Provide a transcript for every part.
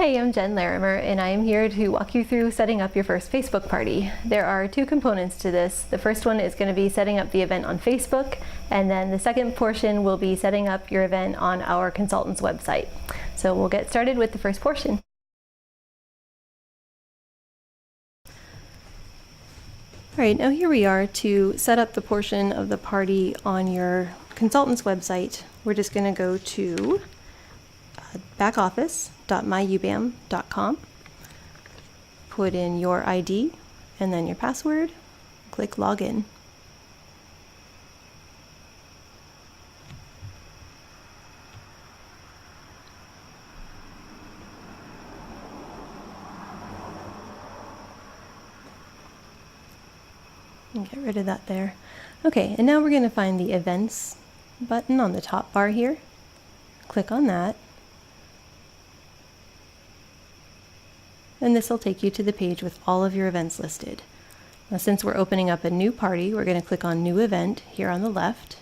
Hey, I'm Jen Larimer, and I am here to walk you through setting up your first Facebook party. There are two components to this. The first one is going to be setting up the event on Facebook, and then the second portion will be setting up your event on our consultant's website. So we'll get started with the first portion. All right, now here we are to set up the portion of the party on your consultant's website. We're just going to go to backoffice.myubam.com, put in your ID and then your password, click login. And get rid of that there. Okay, and now we're going to find the events button on the top bar here. Click on that. And this will take you to the page with all of your events listed. Now, since we're opening up a new party, we're going to click on New Event here on the left.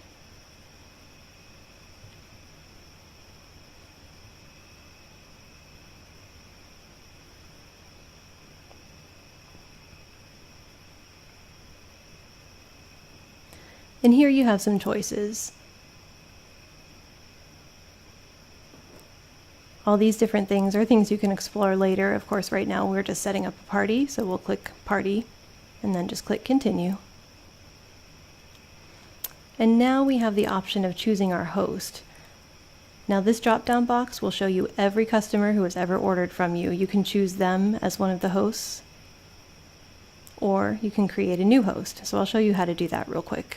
And here you have some choices. All these different things are things you can explore later. Of course, right now we're just setting up a party, so we'll click Party and then just click Continue. And now we have the option of choosing our host. Now this drop-down box will show you every customer who has ever ordered from you. You can choose them as one of the hosts, or you can create a new host. So I'll show you how to do that real quick.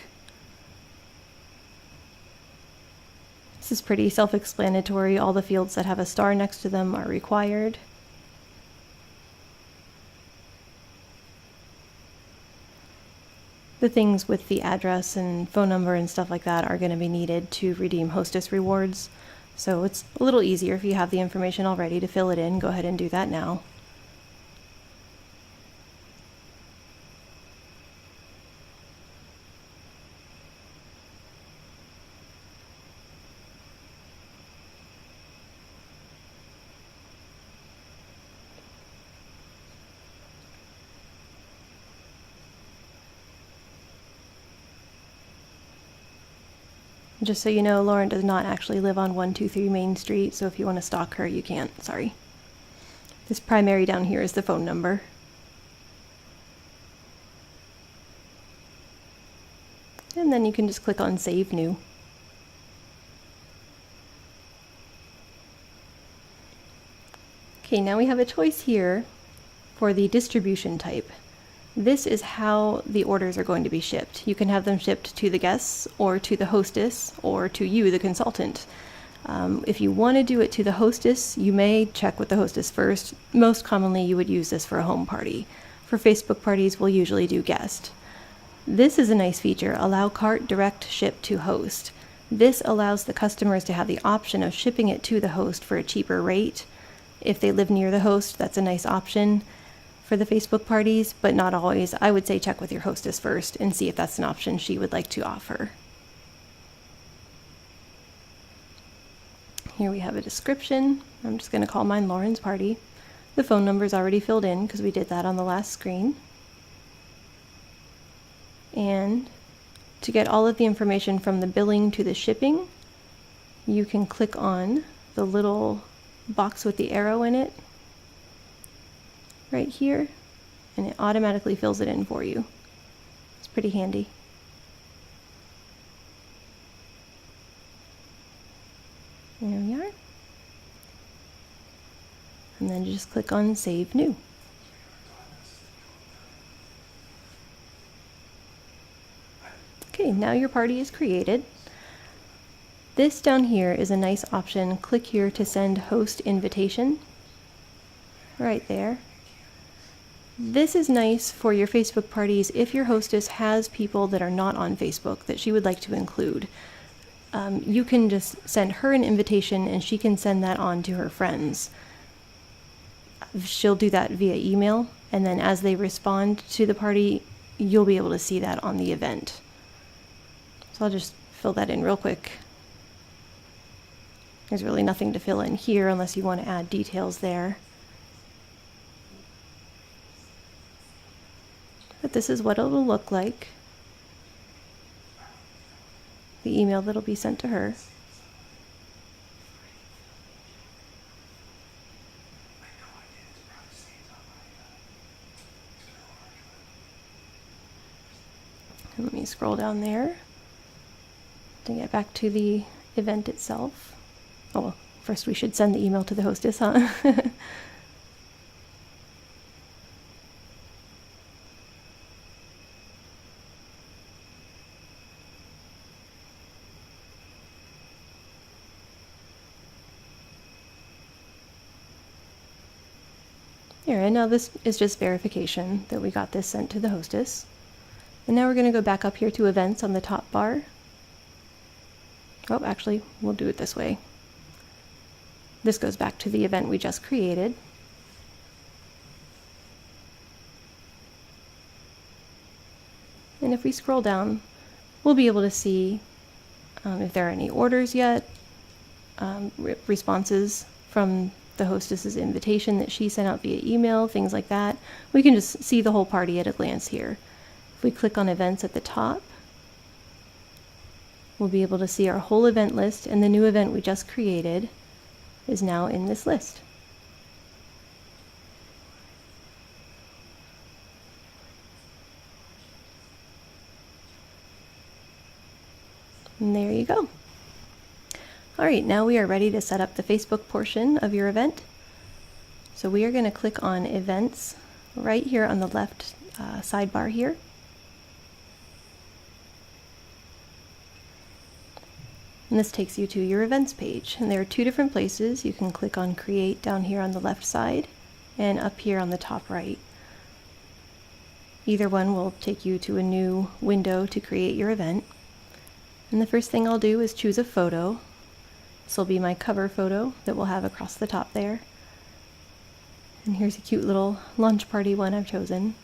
This is pretty self-explanatory. All the fields that have a star next to them are required. The things with the address and phone number and stuff like that are going to be needed to redeem Hostess rewards. So it's a little easier if you have the information already to fill it in. Go ahead and do that now. Just so you know, Lauren does not actually live on 123 Main Street, so if you want to stalk her, you can't. Sorry. This primary down here is the phone number. And then you can just click on Save New. Okay, now we have a choice here for the distribution type. This is how the orders are going to be shipped. You can have them shipped to the guests or to the hostess or to you, the consultant. If you want to do it to the hostess, you may check with the hostess first. Most commonly, you would use this for a home party. For Facebook parties, we'll usually do guest. This is a nice feature, Allow Cart Direct Ship to Host. This allows the customers to have the option of shipping it to the host for a cheaper rate. If they live near the host, that's a nice option for the Facebook parties, but not always. I would say check with your hostess first and see if that's an option she would like to offer. Here we have a description. I'm just going to call mine Lauren's Party. The phone number is already filled in because we did that on the last screen. And to get all of the information from the billing to the shipping, you can click on the little box with the arrow in it right here, and it automatically fills it in for you. It's pretty handy. There we are. And then just click on Save New. Okay, now your party is created. This down here is a nice option. Click here to send host invitation. Right there. This is nice for your Facebook parties if your hostess has people that are not on Facebook that she would like to include. You can just send her an invitation and she can send that on to her friends. She'll do that via email, and then as they respond to the party, you'll be able to see that on the event. So I'll just fill that in real quick. There's really nothing to fill in here unless you want to add details there. But this is what it'll look like. The email that'll be sent to her. And let me scroll down there to get back to the event itself. Oh, well, first we should send the email to the hostess, huh? Here, and now this is just verification that we got this sent to the hostess. And now we're going to go back up here to events on the top bar. Oh, actually, we'll do it this way. This goes back to the event we just created. And if we scroll down, we'll be able to see if there are any orders yet, responses from the hostess's invitation that she sent out via email, things like that. We can just see the whole party at a glance here. If we click on events at the top, we'll be able to see our whole event list, and the new event we just created is now in this list. And there you go. All right, now we are ready to set up the Facebook portion of your event. So we are going to click on events right here on the left sidebar here. And this takes you to your events page. And there are two different places. You can click on create down here on the left side and up here on the top right. Either one will take you to a new window to create your event. And the first thing I'll do is choose a photo. This will be my cover photo that we'll have across the top there. And here's a cute little lunch party one I've chosen.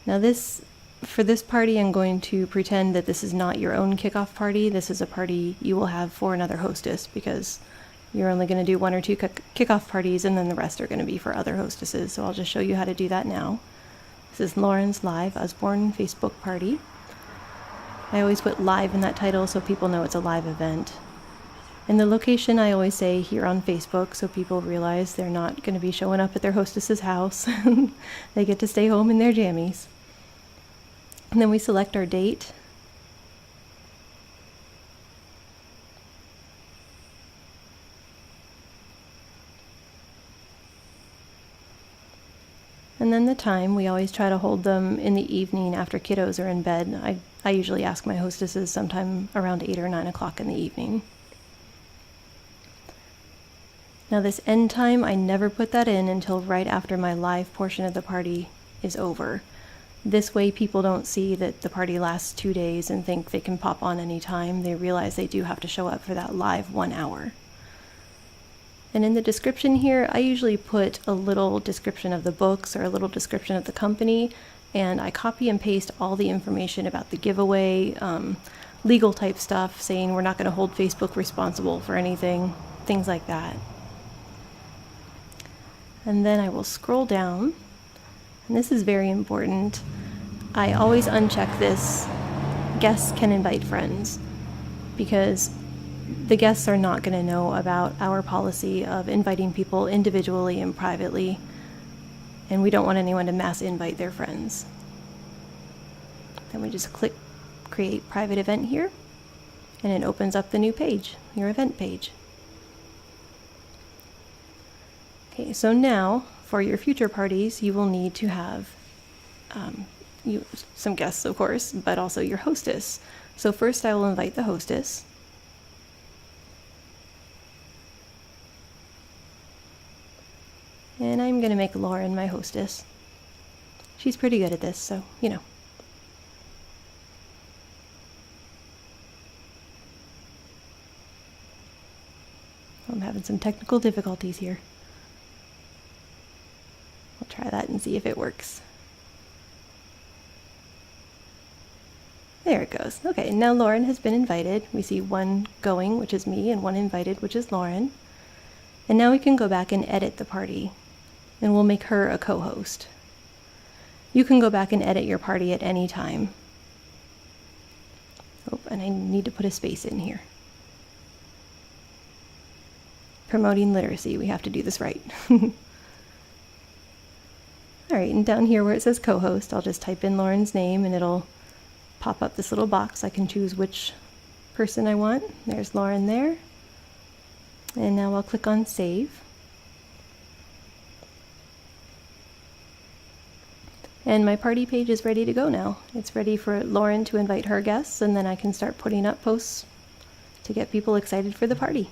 Now for this party, I'm going to pretend that this is not your own kickoff party. This is a party you will have for another hostess, because you're only going to do one or two kickoff parties, and then the rest are going to be for other hostesses. So I'll just show you how to do that now. This is Lauren's live Usborne Facebook party. I always put live in that title so people know it's a live event. And the location I always say here on Facebook, so people realize they're not going to be showing up at their hostess's house. They get to stay home in their jammies. And then we select our date. And then the time, we always try to hold them in the evening after kiddos are in bed. I usually ask my hostesses sometime around 8 or 9 o'clock in the evening. Now this end time, I never put that in until right after my live portion of the party is over. This way people don't see that the party lasts 2 days and think they can pop on any time. They realize they do have to show up for that live 1 hour. And in the description here, I usually put a little description of the books or a little description of the company, and I copy and paste all the information about the giveaway, legal type stuff, saying we're not going to hold Facebook responsible for anything, things like that. And then I will scroll down, and this is very important. I always uncheck this, guests can invite friends, because the guests are not going to know about our policy of inviting people individually and privately, and we don't want anyone to mass invite their friends. Then we just click create private event here, and it opens up the new page, your event page. Okay, so now for your future parties, you will need to have some guests, of course, but also your hostess. So first I will invite the hostess. And I'm going to make Lauren my hostess. She's pretty good at this, so, you know. I'm having some technical difficulties here. I'll try that and see if it works. There it goes. Okay, now Lauren has been invited. We see one going, which is me, and one invited, which is Lauren. And now we can go back and edit the party. and we'll make her a co-host. You can go back and edit your party at any time. Oh, and I need to put a space in here. Promoting literacy, we have to do this right. Alright, and down here where it says co-host, I'll just type in Lauren's name and it'll pop up this little box. I can choose which person I want. There's Lauren there. And now I'll click on save. And my party page is ready to go now. It's ready for Lauren to invite her guests, and then I can start putting up posts to get people excited for the party.